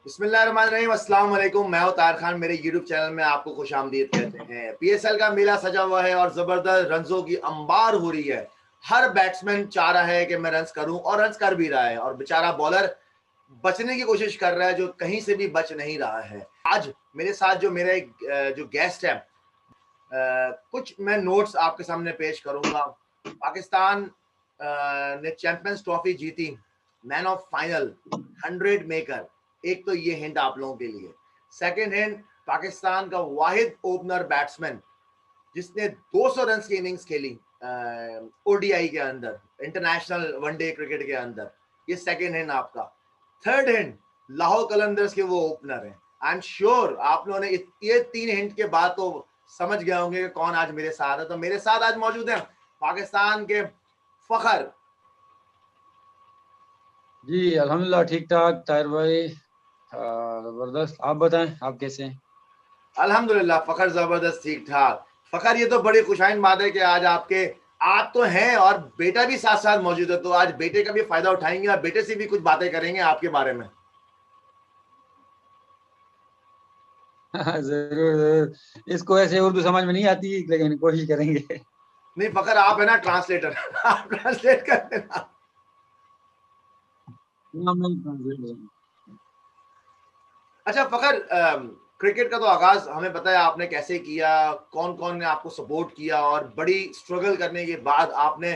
बिस्मिल्लाहिर्रहमानिर्रहीम, अस्सलाम वालेकुम। मैं हूं ताहिर खान। मेरे यूट्यूब चैनल में आपको खुशामदीद कहते हैं। पीएसएल का मेला सजा हुआ है और जबरदस्त रन्सों की अंबार हो रही है। हर बैट्समैन चाह रहा है कि मैं रन्स करूं और रन्स कर भी रहा है, और बेचारा बॉलर बचने की कोशिश कर रहा है जो कहीं से भी बच नहीं रहा है। आज मेरे साथ जो मेरा एक जो गेस्ट है, कुछ मैं नोट्स आपके सामने पेश करूंगा। पाकिस्तान ने चैंपियंस ट्रॉफी जीती, मैन ऑफ फाइनल, 100 मेकर। एक तो ये हिंट आप लोगों के लिए। सेकंड हिंट, पाकिस्तान का वाहिद ओपनर बैट्समैन जिसने 200 रन की इनिंग्स खेली ओडीआई के अंदर, इंटरनेशनल वनडे क्रिकेट के अंदर। ये सेकंड हिंट आपका। थर्ड हिंट, लाहौर कलंदर्स के वो ओपनर हैं। आई एम श्योर आप लोगों ने ये 3 हिंट के बाद तो समझ गए होंगे कि कौन आज मेरे साथ है। तो मेरे साथ आज मौजूद हैं पाकिस्तान के फखर। जी अल्हम्दुलिल्लाह ठीक ठाक ताहिर भाई, जबरदस्त। आप बताएं, आप कैसे हैं? अल्हम्दुलिल्लाह फखर जबरदस्त ठीक ठाक। फखर, ये तो बड़ी खुशाइन बात है कि आज आप तो हैं और बेटा भी साथ साथ मौजूद है, तो आज बेटे का भी फायदा उठाएंगे और बेटे से भी कुछ बातें करेंगे आपके बारे में। जरूर जरूर। इसको ऐसे उर्दू समझ में नहीं आती, लेकिन कोशिश करेंगे। नहीं फखर, आप है ना ट्रांसलेटर आप ट्रांसलेट कर देना। हाँ, मैं translate करूंगा। अच्छा फखर, क्रिकेट का तो आगाज हमें पता है आपने कैसे किया, कौन कौन ने आपको सपोर्ट किया, और बड़ी स्ट्रगल करने के बाद आपने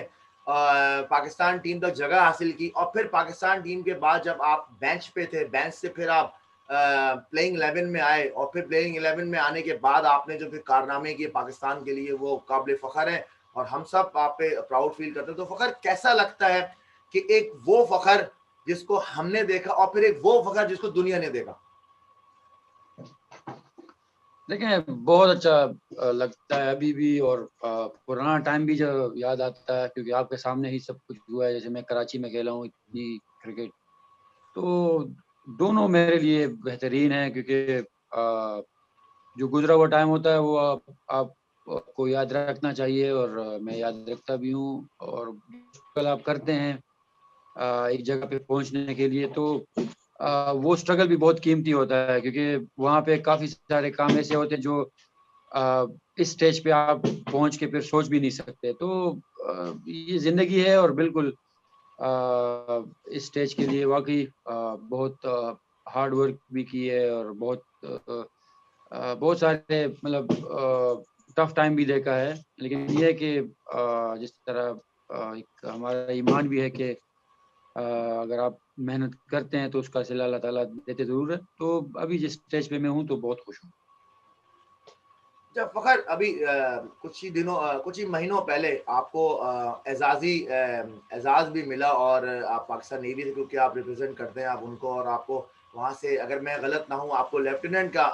पाकिस्तान टीम तक जगह हासिल की। और फिर पाकिस्तान टीम के बाद जब आप बेंच पे थे, बेंच से फिर आप प्लेइंग 11 में आए, और फिर प्लेइंग 11 में आने के बाद आपने जो फिर कारनामे किए पाकिस्तान के लिए, वो काबिल फ़ख्र हैं और हम सब आप पे प्राउड फील करते हैं। तो फ़ख्र, कैसा लगता है कि एक वो फ़ख्र जिसको हमने देखा और फिर एक वो फ़ख्र जिसको दुनिया ने देखा? देखें, बहुत अच्छा लगता है अभी भी, और पुराना टाइम भी जो याद आता है, क्योंकि आपके सामने ही सब कुछ हुआ है। जैसे मैं कराची में खेला हूँ इतनी क्रिकेट, तो दोनों मेरे लिए बेहतरीन है, क्योंकि जो गुजरा हुआ टाइम होता है वो आपको याद रखना चाहिए, और मैं याद रखता भी हूँ। और स्ट्रगल आप करते हैं एक जगह पे पहुंचने के लिए, तो वो स्ट्रगल भी बहुत कीमती होता है, क्योंकि वहाँ पे काफ़ी सारे काम ऐसे होते हैं जो इस स्टेज पे आप पहुंच के फिर सोच भी नहीं सकते। तो ये ज़िंदगी है, और बिल्कुल इस स्टेज के लिए वाकई बहुत हार्ड वर्क भी की है, और बहुत सारे मतलब टफ टाइम भी देखा है। लेकिन ये है कि जिस तरह एक हमारा ईमान भी है कि अगर आप मेहनत करते हैं तो उसका सिला अल्लाह ताला देते ज़रूर है। तो अभी जिस स्टेज पे मैं हूँ तो बहुत खुश हूँ। जब फखर, अभी कुछ ही महीनों पहले आपको एजाज भी मिला, और आप पाकिस्तान नेवी से, क्योंकि आप रिप्रेजेंट करते हैं आप उनको, और आपको वहाँ से, अगर मैं गलत ना हूँ, आपको लेफ्टिनेंट का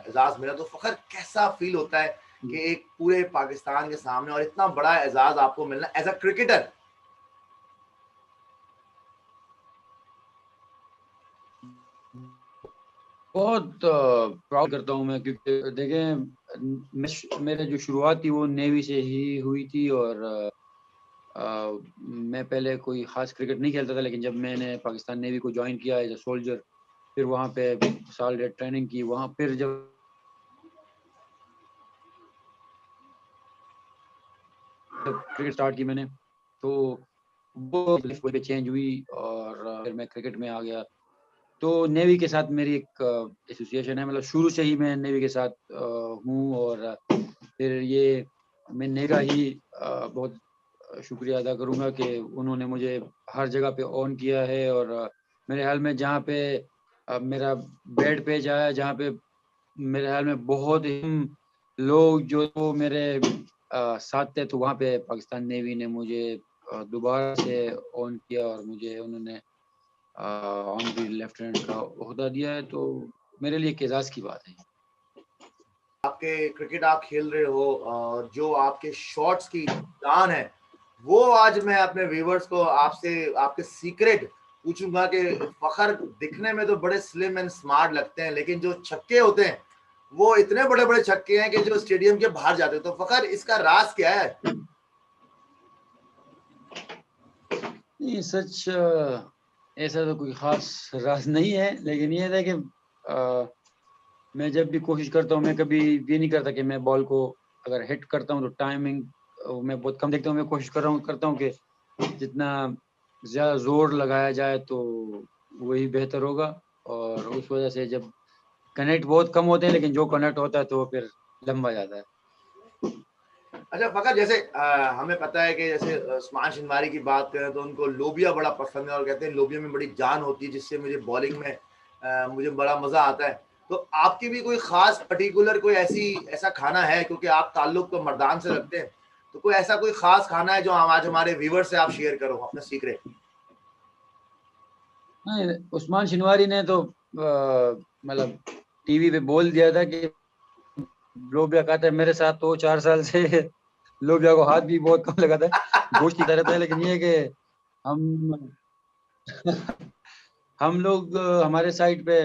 एजाज मिला। तो फखर, कैसा फील होता है कि एक पूरे पाकिस्तान के सामने और इतना बड़ा एजाज आपको मिलना एज अ क्रिकेटर? बहुत प्राउड करता हूँ मैं, क्योंकि देखें, मेरे जो शुरुआत थी वो नेवी से ही हुई थी। और मैं पहले कोई ख़ास क्रिकेट नहीं खेलता था, लेकिन जब मैंने पाकिस्तान नेवी को जॉइन किया एज अ सोल्जर, फिर वहाँ पे साल डेढ़ ट्रेनिंग की। वहाँ फिर जब क्रिकेट स्टार्ट की मैंने, तो वो लाइफ पे चेंज हुई, और फिर मैं क्रिकेट में आ गया। तो नेवी के साथ मेरी एक एसोसिएशन है, मतलब शुरू से ही मैं नेवी के साथ हूँ। और फिर ये मैं नेवी का ही बहुत शुक्रिया अदा करूँगा कि उन्होंने मुझे हर जगह पे ऑन किया है। और मेरे ख्याल में जहाँ पे मेरा बेड पेज आया, जहाँ पे मेरे ख्याल में बहुत ही लोग जो मेरे साथ थे, तो वहाँ पे पाकिस्तान नेवी ने मुझे दोबारा से ऑन किया, और मुझे उन्होंने ऑनरी लेफ्टिनेंट का ओहदा दिया है। तो मेरे लिए एक एजाज़ की बात है। आपके क्रिकेट आप खेल रहे हो, और जो आपके शॉट्स की जान है, वो आज मैं अपने व्यूवर्स को आपसे आपके सीक्रेट पूछूंगा कि फखर दिखने में तो बड़े स्लिम एंड स्मार्ट लगते हैं, लेकिन जो छक्के होते हैं वो इतने बड़े बड़े छक्के हैं कि जो स्टेडियम के बाहर जाते हैं। तो फखर, इसका राज क्या है? नहीं, सच ऐसा तो कोई ख़ास राज़ नहीं है, लेकिन ये है कि मैं जब भी कोशिश करता हूँ, मैं कभी ये नहीं करता कि मैं बॉल को अगर हिट करता हूँ तो टाइमिंग मैं बहुत कम देखता हूँ। मैं कोशिश करता हूँ कि जितना ज़्यादा ज़ोर लगाया जाए तो वही बेहतर होगा, और उस वजह से जब कनेक्ट बहुत कम होते हैं, लेकिन जो कनेक्ट होता है तो वो फिर लंबा जाता है। अच्छा फ़खर, जैसे हमें पता है कि जैसे उस्मान शनवारी की बात करें तो उनको लोबिया बड़ा पसंद है और कहते हैं लोबिया में बड़ी जान होती है, जिससे मुझे बॉलिंग में मुझे बड़ा मज़ा आता है। तो आपकी भी कोई ख़ास पर्टिकुलर कोई ऐसा खाना है, क्योंकि आप ताल्लुक तो मर्दान से रखते हैं, तो कोई ऐसा कोई ख़ास खाना है जो हम आज हमारे व्यूअर्स से आप शेयर करो अपना सीक्रेट? नहीं, उस्मान शनवारी ने तो मतलब टीवी पे बोल दिया था कि लोबिया खाता है। मेरे साथ तो 4 साल से लोबिया को हाथ भी बहुत कम लगाता है, गोश्त की तरह था। लेकिन ये है कि हम हम लोग हमारे साइड पे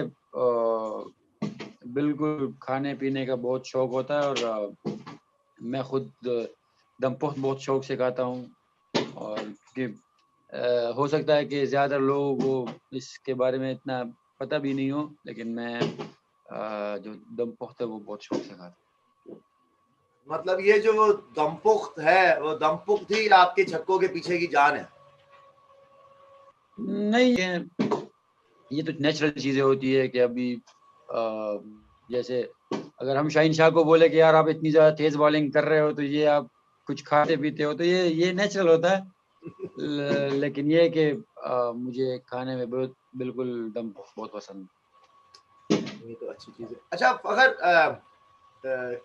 बिल्कुल खाने-पीने का बहुत शौक होता है, और मैं खुद दम पुख्त बहुत शौक से खाता हूँ, और कि हो सकता है कि ज़्यादा लोगों को इसके बारे में इतना पता भी नहीं हो, लेकिन मैं जो दम पुख्त है वो बहुत शौक से खाता हूँ। मतलब ये जो दम पुख्त है, वो दम पुख्त ही आपके छक्कों के पीछे की जान है? नहीं, ये तो नेचुरल चीज़ें होती है कि अभी जैसे अगर हम शाहीन शाह को बोले कि यार आप इतनी ज़्यादा तेज़ बॉलिंग कर रहे हो, तो ये आप कुछ खाते-पीते हो, तो ये नेचुरल होता है। लेकिन ये है कि मुझे खाने में बिल्कुल दम बहुत पसंद है। ये तो अच्छी चीज़ है। अच्छा फ़खर,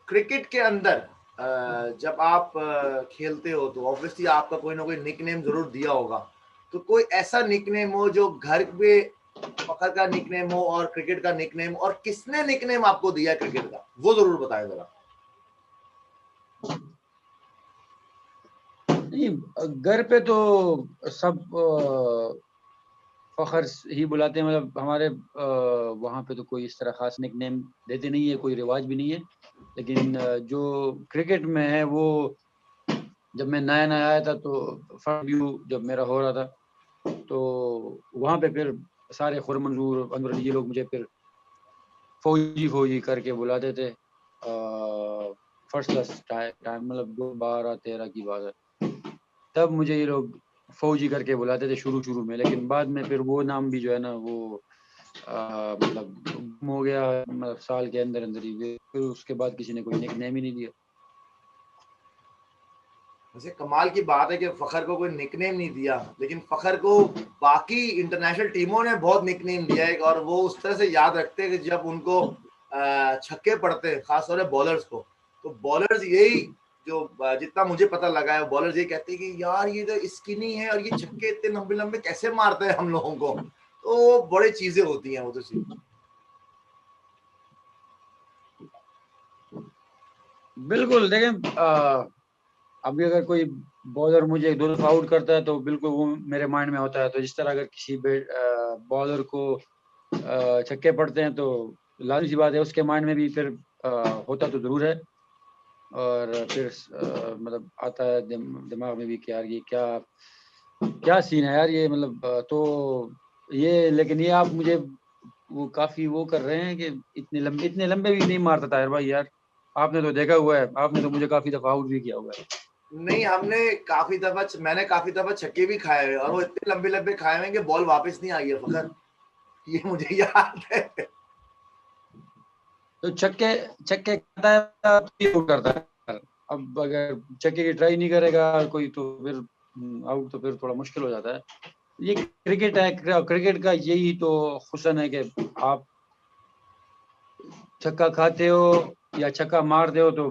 क्रिकेट के अंदर जब आप खेलते हो तो ऑब्वियसली आपका कोई ना कोई निकनेम ज़रूर दिया होगा। तो कोई ऐसा निकनेम हो जो घर पे फ़खर का निकनेम हो और क्रिकेट का निकनेम, और किसने निकनेम आपको दिया है क्रिकेट का? वो ज़रूर बताएँ ज़रा। नहीं, घर पे तो सब फ़खर ही बुलाते हैं। मतलब हमारे वहाँ पे तो कोई इस तरह ख़ास निकनेम देते नहीं है, कोई रिवाज भी नहीं है। लेकिन जो क्रिकेट में है वो, जब मैं नया-नया आया था तो फर्स्ट डेब्यू जब मेरा हो रहा था, तो वहाँ पे फिर सारे खुरमंजूर, अनवर अली, ये लोग मुझे फिर फ़ौजी, फ़ौजी करके बुलाते थे। फर्स्ट क्लास टाइम मतलब 2012-13 की बात है। तब मुझे ये लोग फ़ौजी करके बुलाते थे शुरू-शुरू में, लेकिन बाद में फिर वो नाम भी जो है ना वो मतलब गुम हो गया, मतलब साल के अंदर-अंदर ही। फिर उसके बाद किसी ने कोई निकनेम ही नहीं दिया। वैसे कमाल की बात है कि फ़खर को कोई निकनेम नहीं दिया, लेकिन फ़खर को बाकी इंटरनेशनल टीमों ने बहुत निकनेम दिया है, और वो उस तरह से याद रखते हैं कि जब उनको छक्के पड़ते हैं, ख़ास तौर पे बॉलर्स को, तो बॉलर्स यही जो जितना मुझे पता लगा है, बॉलर्स ये कहते हैं कि यार ये तो स्किनी है और ये छक्के इतने लंबे-लंबे कैसे मारता है हम लोगों को। तो बड़ी चीज़ें होती हैं वो तो सी। बिल्कुल, देखिए अभी अगर कोई बॉलर मुझे 2 दफ़ा आउट करता है तो बिल्कुल वो मेरे माइंड में होता है। तो जिस तरह अगर किसी बॉलर को छक्के पड़ते हैं तो लाज़िम-सी बात है उसके माइंड में भी फिर होता तो ज़रूर है। और फिर मतलब आता है दिमाग में भी कि यार ये क्या क्या सीन है यार ये, मतलब तो ये, लेकिन ये आप मुझे वो काफ़ी वो कर रहे हैं कि इतने लंबे भी नहीं मारता ताहिर भाई यार। आपने तो देखा हुआ है, आपने तो मुझे काफ़ी दफ़ा आउट भी किया हुआ है। नहीं, मैंने काफ़ी दफ़ा छक्के भी खाए हुए हैं, और वो इतने लंबे-लंबे खाए हुए हैं कि बॉल वापस नहीं आई है फ़खर। ये मुझे याद है। तो छक्के छक्के खाता है तो ही आउट करता है। अब अगर छक्के की ट्राई नहीं करेगा कोई तो फिर आउट तो फिर थोड़ा मुश्किल हो जाता है। ये क्रिकेट है, क्रिकेट का यही तो हुस्न है कि आप छक्का खाते हो या छक्का मारते हो तो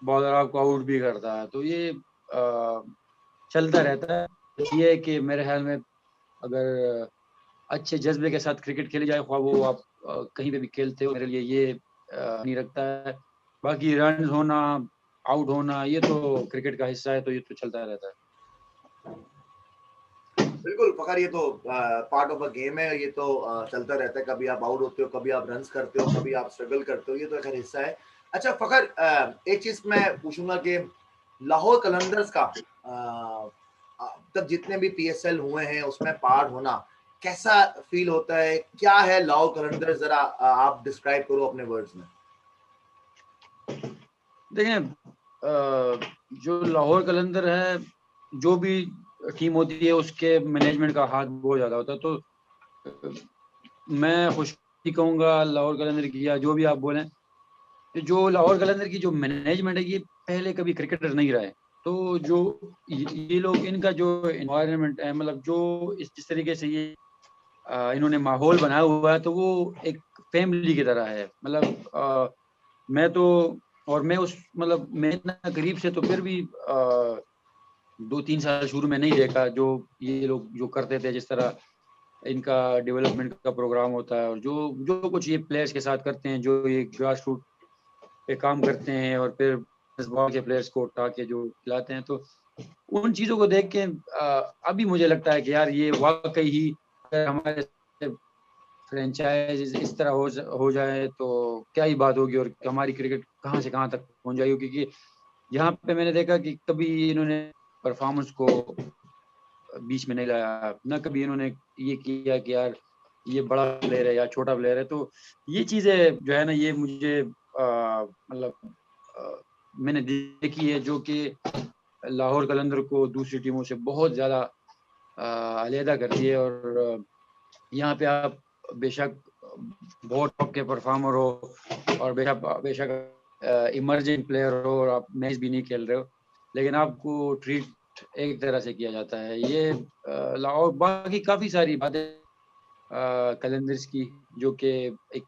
बॉलर आपको आउट भी करता है। तो ये चलता रहता है। ये है कि मेरे ख़्याल में अगर अच्छे जज़्बे के साथ क्रिकेट खेली जाए, ख़्वाह वो आप कहीं पे भी खेलते हो, मेरे लिए ये नहीं रखता है। बाकी रन्स होना, आउट होना, ये तो क्रिकेट का हिस्सा है, तो ये तो चलता रहता है। बिल्कुल फ़खर, ये तो पार्ट ऑफ अ गेम है, ये तो चलता रहता है। कभी आप आउट होते हो, कभी आप रन्स करते हो, कभी आप स्ट्रगल करते हो, ये तो खैर हिस्सा है। अच्छा फ़खर, एक चीज़ मैं पूछूँगा कि लाहौर कलंदर्स का अब तक जितने भी पीएसएल हुए हैं उसमें पार्ट होना, कैसा फील होता है, क्या है लाहौर कलंदर्स, जरा आप डिस्क्राइब करो अपने वर्ड्स में। देखें, जो लाहौर कलंदर है, जो भी टीम होती है उसके मैनेजमेंट का हाथ बहुत ज़्यादा होता है। तो मैं खुश ही कहूँगा लाहौर कलंदर की, या जो भी आप बोलें, जो लाहौर कलंदर की जो मैनेजमेंट है, ये पहले कभी क्रिकेटर नहीं रहा है। तो जो ये लोग, इनका जो एनवायरनमेंट है, मतलब जो जिस तरीके से ये इन्होंने माहौल बनाया हुआ है, तो वो एक फैमिली की तरह है। मतलब मैं तो, और मैं उस, मतलब मैं इतना करीब से तो फिर भी 2-3 साल शुरू में नहीं देखा जो ये लोग जो करते थे, जिस तरह इनका डेवलपमेंट का प्रोग्राम होता है, और जो जो कुछ ये प्लेयर्स के साथ करते हैं, जो ये ग्रास रूट पे काम करते हैं, और फिर बाहर के प्लेयर्स को उठा के जो खिलाते हैं, तो उन चीज़ों को देख के अभी मुझे लगता है कि यार ये वाक़ई ही अगर हमारे फ्रेंचाइज़ इस तरह हो जाए तो क्या ही बात होगी, और हमारी क्रिकेट कहाँ से कहाँ तक पहुँच जाएगी। क्योंकि यहाँ पे मैंने देखा कि कभी इन्होंने परफॉर्मेंस को बीच में नहीं लाया, ना कभी इन्होंने ये किया कि यार ये बड़ा प्लेयर है या छोटा प्लेयर है। तो ये चीज़ें जो है ना, ये मुझे मतलब मैंने देखी है, जो कि लाहौर कलंदर को दूसरी टीमों से बहुत ज़्यादा अलहदा करती है। और यहाँ पे आप बेशक बहुत टॉप के परफॉर्मर हो, और बेशक इमर्जिंग प्लेयर हो, और आप मैच भी नहीं खेल रहे हो, लेकिन आपको ट्रीट एक तरह से किया जाता है। ये लाहौर, बाकी काफ़ी सारी बातें कलंदर्स की, जो कि एक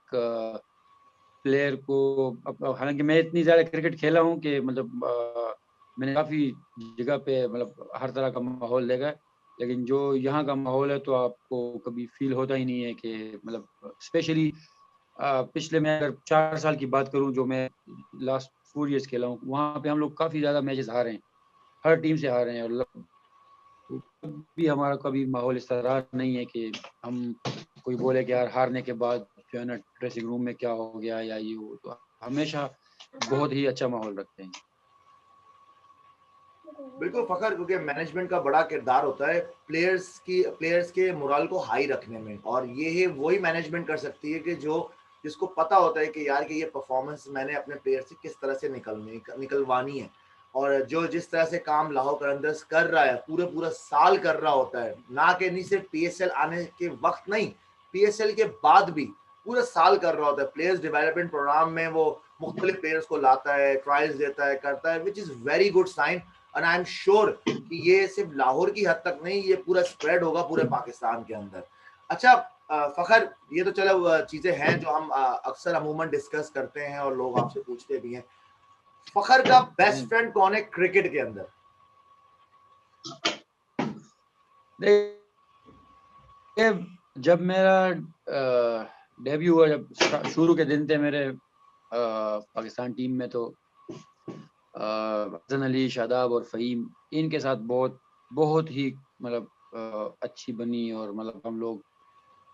प्लेयर को, हालांकि मैं इतनी ज़्यादा क्रिकेट खेला हूँ कि मतलब मैंने काफ़ी जगह पे मतलब हर तरह का माहौल देखा है, लेकिन जो यहाँ का माहौल है, तो आपको कभी फील होता ही नहीं है कि मतलब स्पेशली पिछले, मैं अगर 4 साल की बात करूँ, जो मैं लास्ट 4 इयर्स खेला हूँ, वहाँ पे हम लोग काफ़ी ज़्यादा मैचेस हारे हैं, हर टीम से हारे हैं। और भी हमारा कभी माहौल इस तरह नहीं है कि हम कोई बोले कि यार हारने के बाद जो है ना ड्रेसिंग रूम में क्या हो गया या ये वो। तो हमेशा बहुत ही अच्छा माहौल रखते हैं। बिल्कुल फखर, क्योंकि मैनेजमेंट का बड़ा किरदार होता है प्लेयर्स के मोरल को हाई रखने में, और ये है वही मैनेजमेंट कर सकती है कि जो जिसको पता होता है कि यार कि ये परफॉर्मेंस मैंने अपने प्लेयर से किस तरह से निकलवानी है। और जो जिस तरह से काम लाहौर कलंदर्स कर रहा है, पूरे पूरा साल कर रहा होता है, ना कि नहीं सिर्फ पीएसएल आने के वक्त नहीं, पीएसएल के बाद भी पूरा साल कर रहा होता है। प्लेयर्स डेवलपमेंट प्रोग्राम में वो मुख्तलिफ प्लेयर्स को लाता है, ट्रायल्स देता है, करता है, which is very good sign. And I am sure कि ये सिर्फ लाहौर की हद तक नहीं, ये पूरा स्प्रेड होगा पूरे पाकिस्तान के अंदर। अच्छा फखर, ये तो चलो चीजें हैं जो हम अक्सर अमूमन डिस्कस करते हैं और लोग आपसे पूछते भी हैं। फखर का बेस्ट फ्रेंड कौन है क्रिकेट के अंदर? देखिए, जब मेरा डेब्यू हुआ, जब शुरू के दिन थे मेरे पाकिस्तान टीम में, तो हसन अली, शादाब और फ़हीम, इनके साथ बहुत बहुत ही मतलब अच्छी बनी, और मतलब हम लोग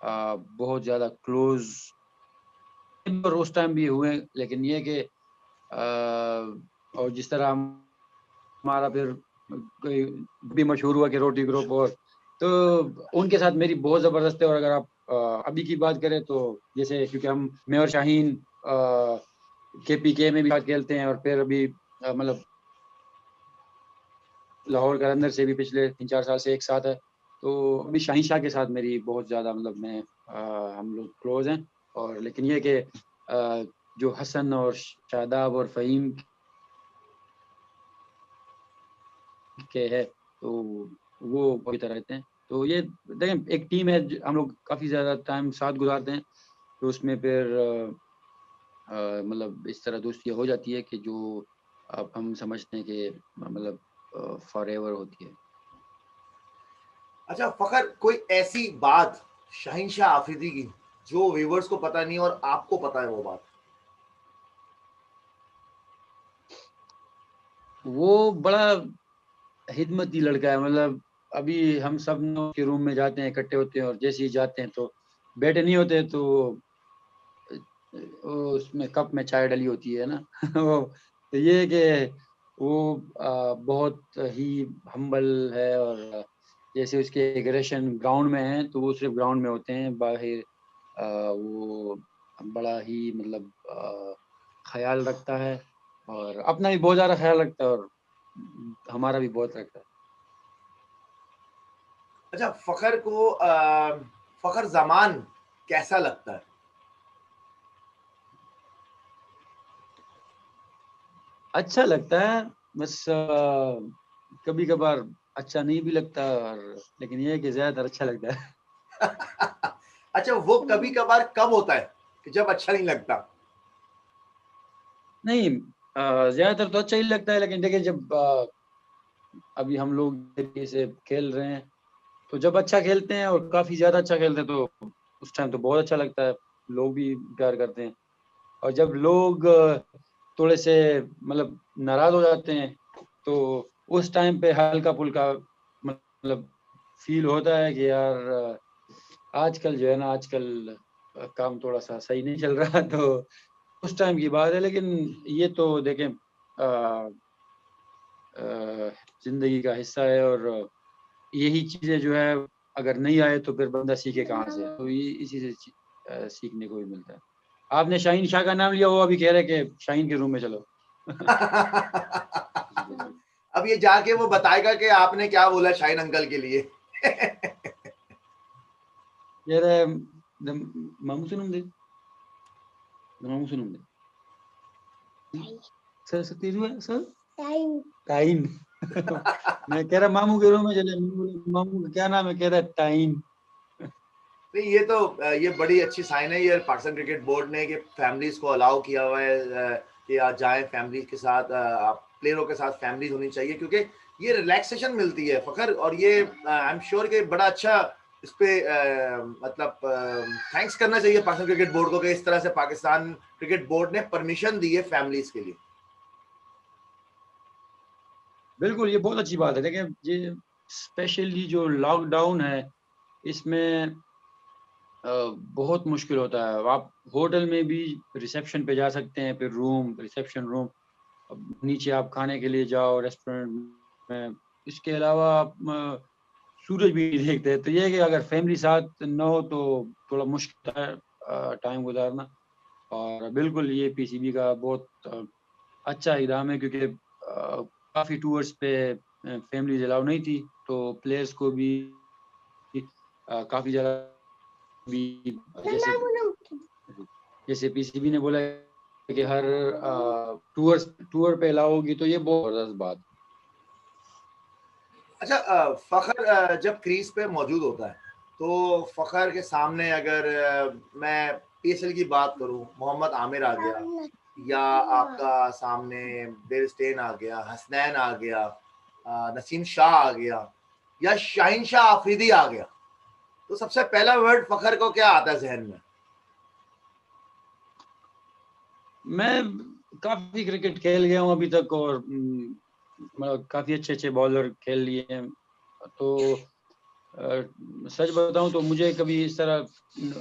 बहुत ज़्यादा क्लोज और उस टाइम भी हुए। लेकिन ये कि और जिस तरह हमारा फिर कोई भी मशहूर हुआ कि रोटी ग्रुप, और तो उनके साथ मेरी बहुत ज़बरदस्त है। और अगर आप अभी की बात करें, तो जैसे क्योंकि मैं और शाहीन केपीके में भी साथ खेलते हैं, और फिर अभी मतलब लाहौर कलंदर से भी पिछले 3-4 साल से एक साथ है। तो अभी शाहीन शाह के साथ मेरी बहुत ज़्यादा मतलब हम लोग क्लोज हैं। और लेकिन ये कि जो हसन और शादाब और फ़हीम के है, तो वो अभी तरह रहते हैं। तो ये देखें, एक टीम है, हम लोग काफ़ी ज़्यादा टाइम साथ गुजारते हैं, तो उसमें फिर मतलब इस तरह दोस्तियाँ हो जाती है कि जो अब हम समझते हैं कि मतलब फॉरएवर होती है। अच्छा फखर, कोई ऐसी बात शाहीन शाह आफरीदी की जो व्यूवर्स को पता नहीं और आपको पता है वो बात? वो बड़ा हिदमती लड़का है। मतलब अभी हम सब लोग के रूम में जाते हैं, इकट्ठे होते हैं, और जैसे ही जाते हैं तो बैठे नहीं होते, तो उसमें कप में चाय डली होती है ना वो, तो ये है कि वो बहुत ही हम्बल है, और जैसे उसके एग्रेशन ग्राउंड में है तो वो सिर्फ ग्राउंड में होते हैं, बाहर वो बड़ा ही मतलब ख्याल रखता है और अपना भी बहुत ज़्यादा ख्याल रखता है और हमारा भी बहुत रखता है। अच्छा, फ़खर ज़मान कैसा लगता है? अच्छा लगता है, बस कभी-कभार अच्छा नहीं भी लगता और लेकिन ये है कि ज़्यादातर अच्छा लगता है। अच्छा, वो कभी-कभार कब होता है कि जब अच्छा नहीं लगता? नहीं ज़्यादातर तो अच्छा ही लगता है, लेकिन देखिए जब अभी हम लोग तरीके से खेल रहे हैं, तो जब अच्छा खेलते हैं और काफ़ी ज़्यादा अच्छा खेलते हैं तो उस टाइम तो बहुत अच्छा लगता है, लोग भी प्यार करते हैं। और जब लोग थोड़े से मतलब नाराज़ हो जाते हैं, तो उस टाइम पे हल्का-फुल्का मतलब फ़ील होता है कि यार आजकल जो है ना आजकल काम थोड़ा-सा सही नहीं चल रहा तो उस टाइम की बात है। लेकिन ये तो देखें ज़िंदगी का हिस्सा है और यही चीज़ें जो है अगर नहीं आए तो फिर बंदा सीखे कहाँ से? तो ये इसी से सीखने को भी मिलता है। आपने शाहीन शाह का नाम लिया, वो अभी कह रहे हैं कि शाहीन के रूम में चलो। अब ये जाके वो बताएगा कि आपने क्या बोला शाहीन अंकल के लिए। कह रहा है मामू सुनूं दे, मामू सुनूं दे। सर सर तेजू है सर? टाइन। मैं कह रहा मामू के रूम में चले, मामू का क्या नाम है? कह रहा है टाइन। नहीं, ये तो ये बड़ी अच्छी साइन है ये पाकिस्तान क्रिकेट बोर्ड ने कि फैमिलीज को अलाउ किया हुआ है कि आप जाएं फैमिली के साथ, आप प्लेयरों के साथ फैमिलीज होनी चाहिए क्योंकि ये रिलैक्सेशन मिलती है फ़खर, और ये आई एम श्योर कि बड़ा अच्छा इस पे मतलब थैंक्स करना चाहिए पाकिस्तान क्रिकेट बोर्ड को कि इस तरह से पाकिस्तान क्रिकेट बोर्ड ने परमिशन दी है फैमिलीज के लिए। बिल्कुल, ये बहुत अच्छी बात है। देखिए, ये स्पेशली जो लॉकडाउन है, इसमें बहुत मुश्किल होता है। आप होटल में भी रिसेप्शन पे जा सकते हैं, फिर रूम, रिसेप्शन रूम, अब नीचे आप खाने के लिए जाओ रेस्टोरेंट में। इसके अलावा आप सूरज भी नहीं देखते हैं। तो ये है कि अगर फैमिली साथ ना हो तो थोड़ा मुश्किल होता है टाइम गुज़ारना। और बिल्कुल ये पीसीबी का बहुत अच्छा इक़दाम है क्योंकि काफ़ी टूर्स पे फैमिलीज़ अलाउ नहीं थी, तो प्लेयर्स को भी काफ़ी ज़्यादा भी जैसे जैसे पीसीबी ने बोला है कि हर टूर पे अलाउ होगी, तो ये बहुत ज़बरदस्त बात है। अच्छा, फ़खर जब क्रीज पे मौजूद होता है, तो फ़खर के सामने अगर मैं पीएसएल की बात करूँ, मोहम्मद आमिर आ गया या आपका सामने बिल स्टेन आ गया, हसनैन आ गया, नसीम शाह आ गया या शाहीन शाह आफरीदी आ गया, तो सबसे पहला वर्ड फ़खर को क्या आता है ज़हन में? मैं काफ़ी क्रिकेट खेल गया हूँ अभी तक और मतलब काफ़ी अच्छे-अच्छे बॉलर खेल लिए हैं। तो सच बताऊँ तो मुझे कभी इस तरह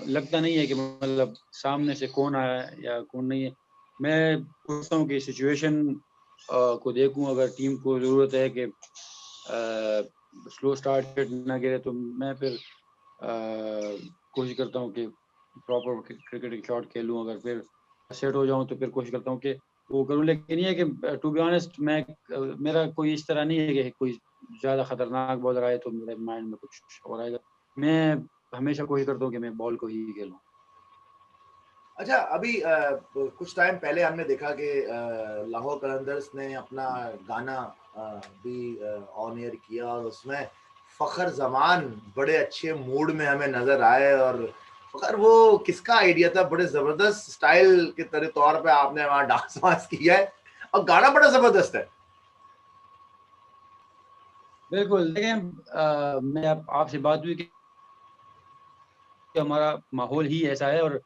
लगता नहीं है कि मतलब सामने से कौन आया है या कौन नहीं है। मैं सोचता हूँ कि सिचुएशन को देखूँ, अगर टीम को ज़रूरत है कि स्लो स्टार्ट ना गिरे तो मैं फिर कोशिश करता हूँ कि प्रॉपर क्रिकेट शॉट खेलूँ, अगर फिर सेट हो जाऊँ तो फिर कोशिश करता हूँ कि वो करूँ। लेकिन ये है कि टू बी ऑनेस्ट मैं मेरा कोई इस तरह नहीं है कि कोई ज़्यादा खतरनाक बॉलर आए तो मेरे माइंड में कुछ और आएगा। मैं हमेशा कोशिश करता हूँ कि मैं बॉल को ही खेलूँ। अच्छा, अभी कुछ टाइम पहले हमने देखा कि लाहौर कलंदर्स ने अपना गाना भी ऑन एयर किया और उसमें फ़खर ज़मान बड़े अच्छे मूड में हमें नज़र आए, और फ़खर वो किसका आइडिया था? बड़े ज़बरदस्त स्टाइल के तौर पे आपने वहाँ डांस वांस किया है और गाना बड़ा ज़बरदस्त है। बिल्कुल, देखिए मैं आपसे बात हुई कि हमारा माहौल ही ऐसा है और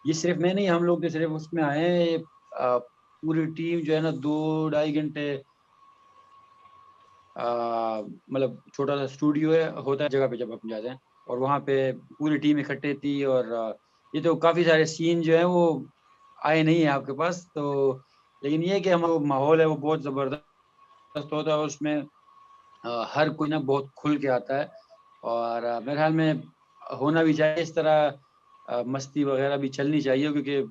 ये सिर्फ़ मैं नहीं, हम लोग तो सिर्फ़ उसमें आए हैं। ये पूरी टीम जो है ना 2 ढाई घंटे मतलब छोटा-सा स्टूडियो है, होता है जगह पे जब हम जाते हैं और वहाँ पे पूरी टीम इकट्ठे थी और ये तो काफ़ी सारे सीन जो हैं वो आए नहीं हैं आपके पास। तो लेकिन ये है कि हम वो माहौल है वो बहुत ज़बरदस्त होता है और उसमें हर कोई ना बहुत खुल के आता है और मेरे ख्याल में होना भी चाहिए इस तरह। मस्ती वगैरह भी चलनी चाहिए क्योंकि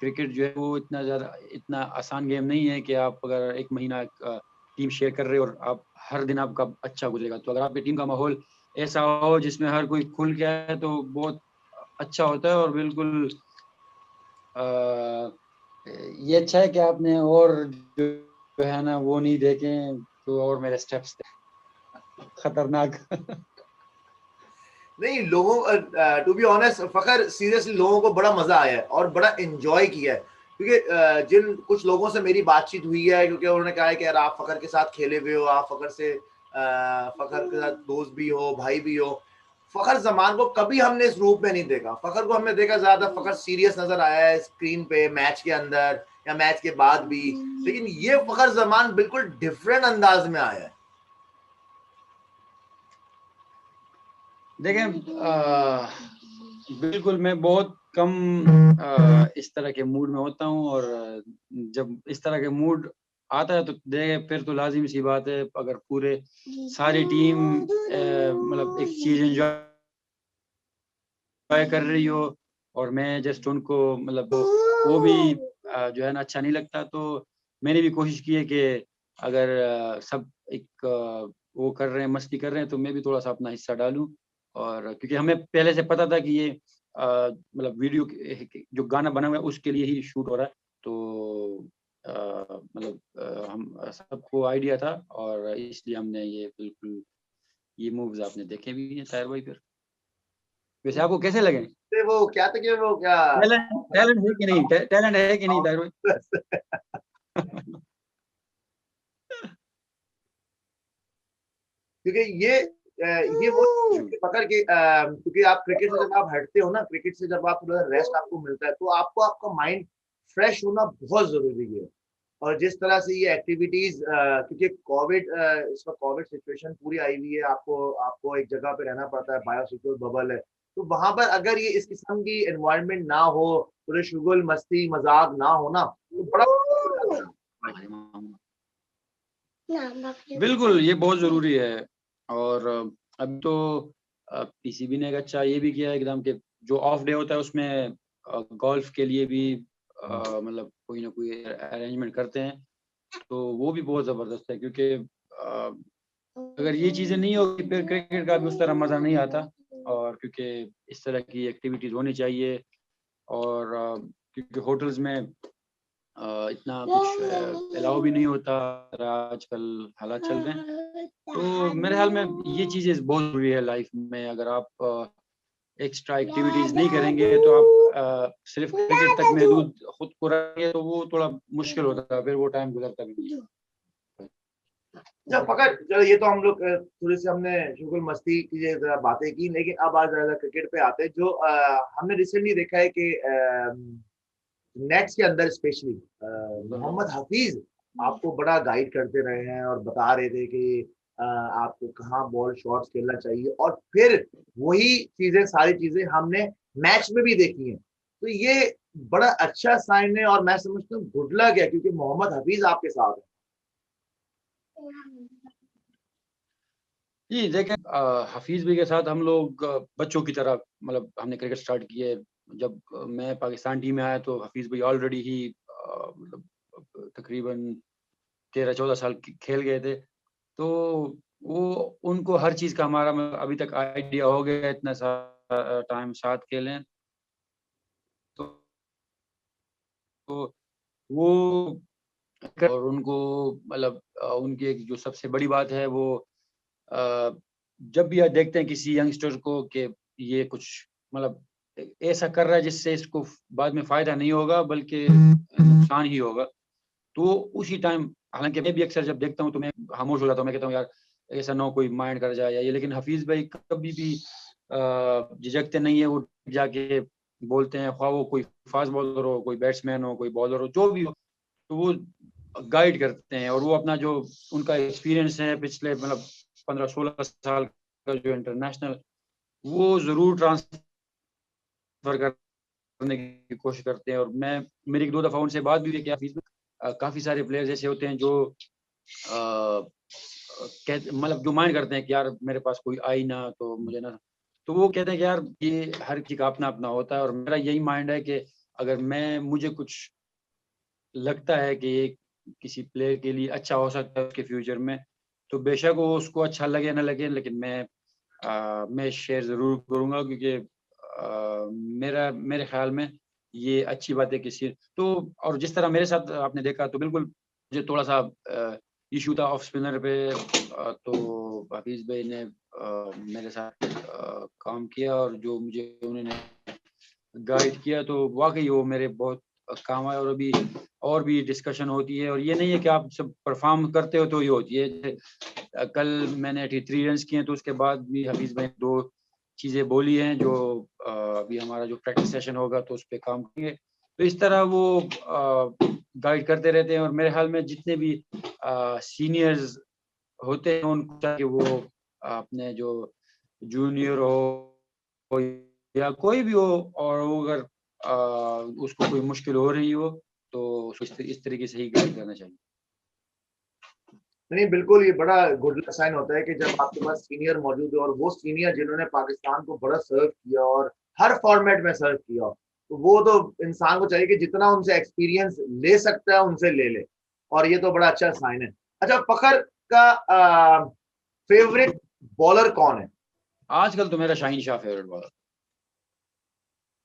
क्रिकेट जो है वो इतना आसान गेम नहीं है कि आप अगर एक महीना टीम शेयर कर रहे हो और आप हर दिन आपका अच्छा गुजरेगा। तो अगर आपकी टीम का माहौल ऐसा हो जिसमें हर कोई खुल के आए तो बहुत अच्छा होता है। और बिल्कुल ये अच्छा है कि आपने और जो है ना वो नहीं देखे तो और मेरे स्टेप्स खतरनाक। नहीं, लोगों to be honest Fakhar, seriously लोगों को बड़ा मजा आया है और बड़ा एंजॉय किया है क्योंकि जिन कुछ लोगों से मेरी बातचीत हुई है क्योंकि उन्होंने कहा है कि यार आप फखर के साथ खेले हुए हो, आप फखर के साथ दोस्त भी हो, भाई भी हो। फखर जमान को कभी हमने इस रूप में नहीं देखा। फखर को हमने देखा ज्यादा फखर सीरियस नजर आया है स्क्रीन पे, मैच के अंदर या मैच के बाद भी, लेकिन ये फखर जमान बिल्कुल डिफरेंट अंदाज में आया है। देखें बिल्कुल मैं बहुत कम इस तरह के मूड में होता हूँ और जब इस तरह के मूड आता है तो देखें फिर तो लाजिम सी बात है अगर पूरे सारी टीम मतलब एक चीज एंजॉय कर रही हो और मैं जस्ट उनको मतलब वो भी जो है ना अच्छा नहीं लगता। तो मैंने भी कोशिश की है कि अगर सब एक वो कर रहे हैं मस्ती कर रहे हैं तो मैं भी थोड़ा सा अपना हिस्सा डालूं। और क्योंकि हमें पहले से पता था कि ये मतलब वीडियो जो गाना बना हुआ है उसके लिए ही शूट हो रहा है। तो मतलब हम सबको आइडिया था और इसलिए हमने ये बिल्कुल ये मूव्स आपने देखे भी हैं ताहिर भाई। फिर वैसे आपको कैसे लगे? वो क्या था कि वो क्या टैलेंट टैलेंट है कि नहीं टैलेंट है कि नहीं ताहिर भाई? क्योंकि ये वो पकड़ के क्योंकि आप क्रिकेट से जब आप हटते हो ना, क्रिकेट से जब आप थोड़ा रेस्ट आपको मिलता है तो आपको आपका माइंड फ्रेश होना बहुत जरूरी है। और जिस तरह से ये एक्टिविटीज क्योंकि कोविड इस वक्त कोविड सिचुएशन पूरी आई हुई है, आपको आपको एक जगह पे रहना पड़ता है, बायोसिक्योर बबल है। तो वहां पर अगर ये इस किस्म की एनवायरनमेंट ना हो, पूरे शुगल मस्ती मजाक ना हो ना, तो बड़ा बिल्कुल ये बहुत जरूरी है। और अब तो पीसीबी ने एक अच्छा ये भी किया है एकदम कि जो ऑफ डे होता है उसमें गोल्फ के लिए भी मतलब कोई ना कोई अरेंजमेंट करते हैं। तो वो भी बहुत जबरदस्त है क्योंकि अगर ये चीजें नहीं होगी फिर क्रिकेट का भी उस तरह मजा नहीं आता। और क्योंकि इस तरह की एक्टिविटीज होनी चाहिए और क्योंकि होटल्स में इतना कुछ अलाउ भी नहीं होता आजकल हालात चल रहे हैं। तो मेरे ख्याल में ये चीजें बहुत जरूरी है लाइफ में। अगर आप एक्स्ट्रा एक्टिविटीज नहीं करेंगे तो आप सिर्फ क्रिकेट तक महदूद खुद को रखेंगे तो वो थोड़ा मुश्किल होता है, फिर वो टाइम गुजरता भी नहीं है। जब पकड़ चलो, ये तो हम लोग थोड़ी सी हमने शुगल मस्ती की ये जरा बातें की, लेकिन अब आज ज्यादा क्रिकेट पे आते हैं। जो हमने रिसेंटली देखा है कि नेट्स के अंदर स्पेशली मोहम्मद हफीज आपको बड़ा गाइड करते रहे हैं और बता रहे थे कि आपको कहाँ बॉल शॉट्स खेलना चाहिए, और फिर वही चीजें सारी चीजें हमने मैच में भी देखी हैं। तो ये बड़ा अच्छा साइन है और मैं समझता हूँ गुड लक है क्योंकि मोहम्मद हफीज आपके साथ है। जी देखें हफीज भी के साथ हम लोग बच्चों की तरह मतलब हमने क्रिकेट स्टार्ट किए। जब मैं पाकिस्तान टीम में आया तो हफीज भाई ऑलरेडी ही मतलब तकरीबन 13-14 साल खेल गए थे। तो वो उनको हर चीज़ का हमारा मतलब अभी तक आइडिया हो गया इतना टाइम साथ खेलें। तो वो और उनको मतलब उनकी एक जो सबसे बड़ी बात है वो जब भी आप देखते हैं किसी यंगस्टर को कि ये कुछ मतलब ऐसा कर रहा है जिससे इसको बाद में फायदा नहीं होगा बल्कि नुकसान ही होगा, तो उसी टाइम हालांकि मैं भी अक्सर जब देखता हूँ तो मैं खामोश हो जाता हूँ। मैं कहता हूँ यार ऐसा ना हो कोई माइंड कर जाए या ये, लेकिन हफीज भाई कभी भी झिझकते नहीं है। वो जाके बोलते हैं, ख्वाह वो कोई फास्ट बॉलर हो, कोई बैट्समैन हो, कोई बॉलर हो, जो भी हो, तो वो गाइड करते हैं। और वो अपना जो उनका एक्सपीरियंस है पिछले मतलब 15-16 साल का जो इंटरनेशनल, वो जरूर ट्रांसफर करने की कोशिश करते हैं। और मैं मेरी 1-2 दफा उनसे बात भी हुई कि काफी सारे प्लेयर्स ऐसे होते हैं जो मतलब जो माइंड करते हैं कि यार मेरे पास कोई आई ना तो मुझे ना, तो वो कहते हैं कि यार ये हर किसी का अपना-अपना होता है और मेरा यही माइंड है कि अगर मुझे कुछ लगता है कि ये किसी प्लेयर के लिए अच्छा हो सकता है उसके फ्यूचर में, तो बेशक वो उसको अच्छा लगे ना लगे, लेकिन मैं शेयर ज़रूर करूँगा क्योंकि मेरे ख़्याल में ये अच्छी बात है किसी तो। और जिस तरह मेरे साथ आपने देखा तो बिल्कुल मुझे थोड़ा-सा इश्यू था ऑफ स्पिनर पे, तो हफीज़ भाई ने मेरे साथ काम किया और जो मुझे उन्होंने गाइड किया तो वाक़ई वो मेरे बहुत काम आया। और अभी और भी डिस्कशन होती है और ये नहीं है कि आप सब परफ़ॉर्म करते हो तो ये होती है। कल मैंने 83 रन्स किए तो उसके बाद भी हफीज़ भाई ने 2 चीज़ें बोली हैं जो अभी हमारा जो प्रैक्टिस सेशन होगा तो उस पे काम करेंगे। तो इस तरह वो गाइड करते रहते हैं और मेरे ख़्याल में जितने भी सीनियर्स होते हैं उनको चाहिए वो अपने जो जूनियर हो या कोई भी हो और वो अगर उसको कोई मुश्किल हो रही हो तो उसको इस तरीके से ही गाइड करना चाहिए। नहीं, बिल्कुल ये बड़ा गुड लक साइन होता है कि जब आपके पास सीनियर मौजूद है और वो सीनियर जिन्होंने पाकिस्तान को बड़ा सर्व किया और हर फॉर्मेट में सर्व किया, तो वो तो इंसान को चाहिए कि जितना उनसे एक्सपीरियंस ले सकता है उनसे ले ले, और ये तो बड़ा अच्छा साइन है। अच्छा, फखर का फेवरेट बॉलर कौन है? आजकल तो मेरा शाहीन शाह फेवरेट बॉलर।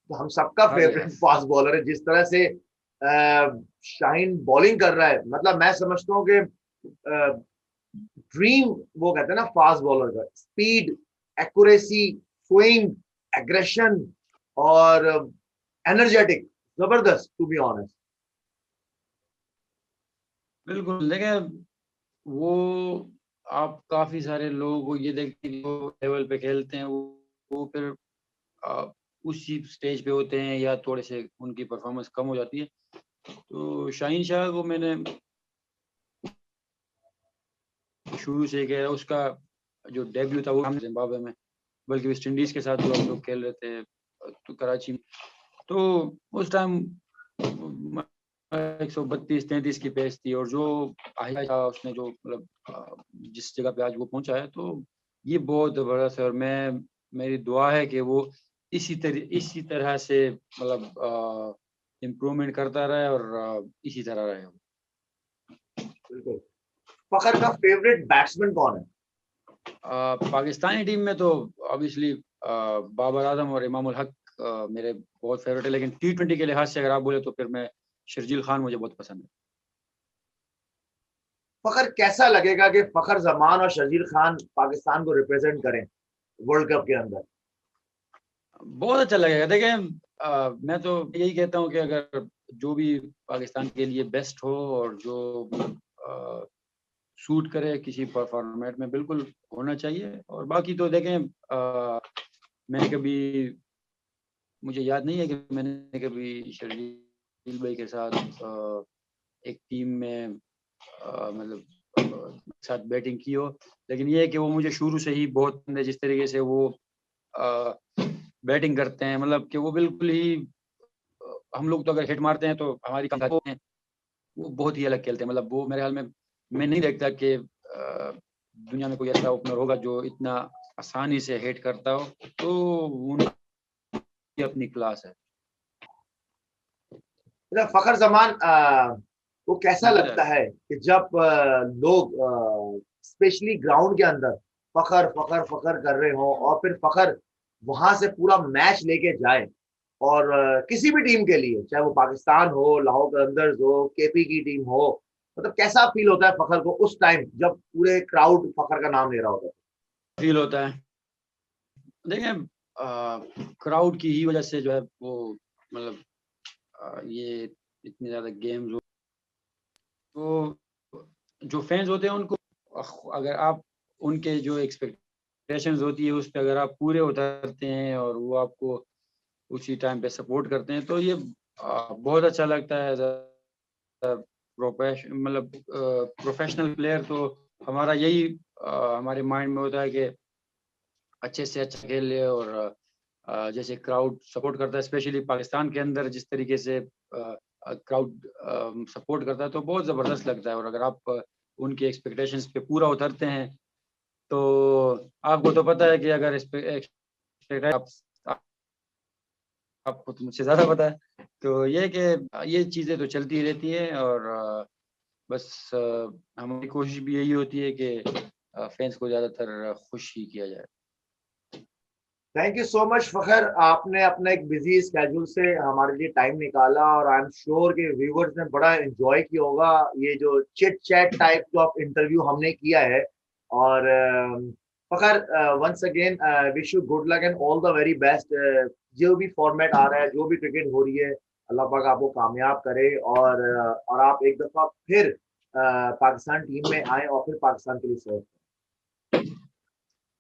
तो हम सबका हर जगह। फेवरेट फास्ट बॉलर है। जिस तरह से शाहीन बॉलिंग कर रहा है, मतलब मैं समझता हूँ कि ड्रीम वो कहते हैं ना फास्ट बॉलर का, स्पीड, एक्यूरेसी, स्विंग, एग्रेशन और एनर्जेटिक, जबरदस्त टू बी ऑनेस्ट। बिल्कुल, देखिए वो आप काफ़ी सारे लोगों को ये देखते हैं कि वो लेवल पे खेलते हैं, वो फिर अ, उसी स्टेज पे होते हैं या थोड़े से उनकी परफ़ॉर्मेंस कम हो जाती है। तो शाहीन शाह को मैंने शुरू से कह रहा उसका जो डेब्यू था वो हम ज़िम्बाब्वे में, बल्कि वेस्ट इंडीज़ के साथ जो हम लोग खेल रहे थे तो कराची में। तो उस टाइम 132-33 की पेस थी और जो आया था उसने जो मतलब जिस जगह पे आज वो पहुँचा है तो ये बहुत ज़बरदस्त है और मेरी दुआ है कि वो इसी तरह से मतलब इम्प्रूवमेंट करता रहे और इसी तरह रहे वो। बिल्कुल। फखर का फेवरेट बैट्समैन कौन है? पाकिस्तानी टीम में तो ऑब्वियसली बाबर आज़म और इमामुल हक मेरे बहुत फेवरेट है, लेकिन टी20 के लिहाज से अगर आप बोले तो फिर मैं शर्जील खान मुझे बहुत पसंद है। फखर कैसा लगेगा कि फखर जमान और शर्जील खान पाकिस्तान को रिप्रेजेंट करें वर्ल्ड कप के अंदर? बहुत अच्छा लगेगा। देखिए मैं तो यही कहता हूँ कि अगर जो भी पाकिस्तान के लिए बेस्ट हो और जो सूट करे किसी फॉर्मेट में बिल्कुल होना चाहिए और बाकी तो देखें मैंने कभी मुझे याद नहीं है कि मैंने कभी शर्जील भाई के साथ एक टीम में मतलब साथ बैटिंग की हो, लेकिन ये है कि वो मुझे शुरू से ही बहुत पसंद है जिस तरीके से वो अ, बैटिंग करते हैं, मतलब कि वो बिल्कुल ही हम लोग तो अगर हिट मारते हैं तो हमारी होते हैं, वो बहुत ही अलग खेलते हैं। मतलब वो मेरे ख्याल में मैं नहीं देखता कि दुनिया में कोई ऐसा ओपनर होगा जो इतना आसानी से हिट करता हो, तो उनकी अपनी क्लास है। अच्छा, फखर जमान को कैसा सुनते जा लगता रहे है कि जब लोग स्पेशली ग्राउंड के अंदर फखर फखर फखर कर रहे हो और फिर फखर वहां से पूरा मैच लेके जाए, और किसी भी टीम के लिए, चाहे वो पाकिस्तान हो, लाहौर कलंदर्स हो, केपी की टीम हो, मतलब कैसा फील होता है फखर को उस टाइम जब पूरे क्राउड फखर का नाम ले रहा होता है? फील होता है। देखें क्राउड की ही वजह से जो है वो मतलब ये इतने ज़्यादा गेम्स हो तो जो फैन्स होते हैं उनको अगर आप उनके जो एक्सपेक्टेशंस होती है उस पे अगर आप पूरे उतरते हैं और वो आपको उसी टाइम पे सपोर्ट करते हैं तो ये बहुत अच्छा लगता है। एज़ अ मतलब प्रोफेशनल प्लेयर तो हमारा यही हमारे माइंड में होता है कि अच्छे से अच्छा खेल ले और जैसे क्राउड सपोर्ट करता है स्पेशली पाकिस्तान के अंदर जिस तरीके से क्राउड सपोर्ट करता है तो बहुत ज़बरदस्त लगता है और अगर आप उनकी एक्सपेक्टेशंस पे पूरा उतरते हैं। तो आपको तो पता है कि अगर आपको तो मुझसे ज़्यादा पता है। तो ये है कि ये चीज़ें तो चलती रहती हैं और बस हमारी कोशिश भी यही होती है कि फैंस को ज़्यादातर खुश ही किया जाए। थैंक यू सो मच फखर, आपने अपने एक बिजी स्केड्यूल से हमारे लिए टाइम निकाला और आई एम श्योर कि व्यूवर्स ने बड़ा एंजॉय किया होगा ये जो chit chat type of interview हमने किया है। और Fakhar, once again wish you good luck and all the very best. जो भी फॉर्मेट आ रहा है, जो भी क्रिकेट हो रही है, अल्लाह पाक आपको कामयाब करे और आप एक दफा फिर पाकिस्तान टीम में आए और फिर पाकिस्तान के लिए सर्व।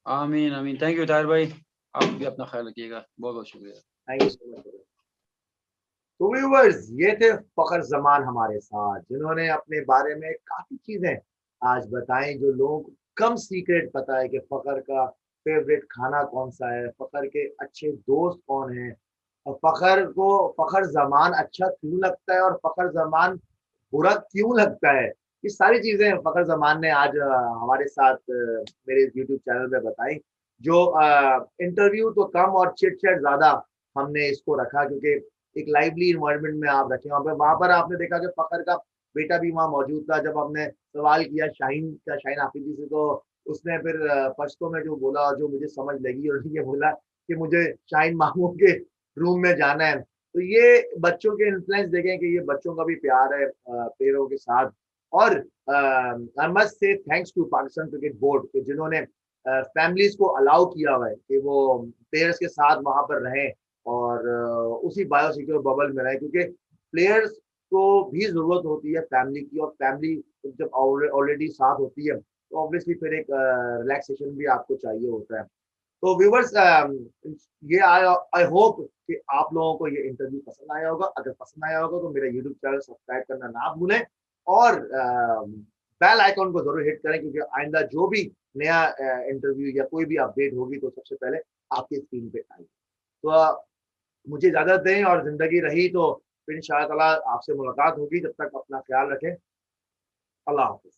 आमीन आमीन। थैंक यू ताहिर भाई, आप भी अपना ख्याल रखिएगा। बहुत बहुत शुक्रिया। Thank you so much. तो व्यूवर्स, ये थे फखर जमान हमारे साथ, जिन्होंने अपने बारे में काफी चीजें आज बताई जो लोगों को कम सीक्रेट पता है कि फखर का फेवरेट खाना कौन सा है, फखर के अच्छे दोस्त कौन हैं, और फखर को फखर जमान अच्छा क्यों लगता है और फखर जमान बुरा क्यों लगता है। ये सारी चीजें फखर जमान ने आज हमारे साथ मेरे यूट्यूब चैनल में बताई। जो इंटरव्यू तो कम और चिट चैट ज्यादा हमने इसको रखा, क्योंकि एक लाइवली इन्वायरमेंट में आप रखे वहां पर आपने देखा कि फखर का बेटा भी वहां मौजूद था। जब हमने सवाल किया शाहीन आफिदी से, तो उसने फिर पश्तो में जो बोला, जो मुझे समझ लगी, और ये बोला कि मुझे शाहीन मामू के रूम में जाना है। तो ये बच्चों के इन्फ्लुएंस देखें कि ये बच्चों का भी प्यार है प्लेयरों के साथ। और I must say thanks to Pakistan cricket board के, जिन्होंने फैमिलीज को अलाउ किया हुआ है कि वो प्लेयर्स के साथ वहां पर रहें और उसी बायो सिक्योर बबल में रहे, क्योंकि प्लेयर्स को भी जरूरत होती है फैमिली की, और फैमिली जब ऑलरेडी साथ होती है तो ऑब्वियसली फिर एक रिलैक्सेशन भी आपको चाहिए होता है। तो व्यूवर्स, ये आई होप कि आप लोगों को ये इंटरव्यू पसंद आया होगा। अगर पसंद आया होगा तो मेरा यूट्यूब चैनल सब्सक्राइब करना ना भूलें और बेल आइकॉन को जरूर हिट करें, क्योंकि आइंदा जो भी नया इंटरव्यू या कोई भी अपडेट होगी तो सबसे पहले आपकी स्क्रीन पे आएगी। तो मुझे इजाजत दें, और जिंदगी रही तो फिर इंशाअल्लाह आपसे मुलाकात होगी। जब तक अपना ख्याल रखें। अल्लाह हाफिज।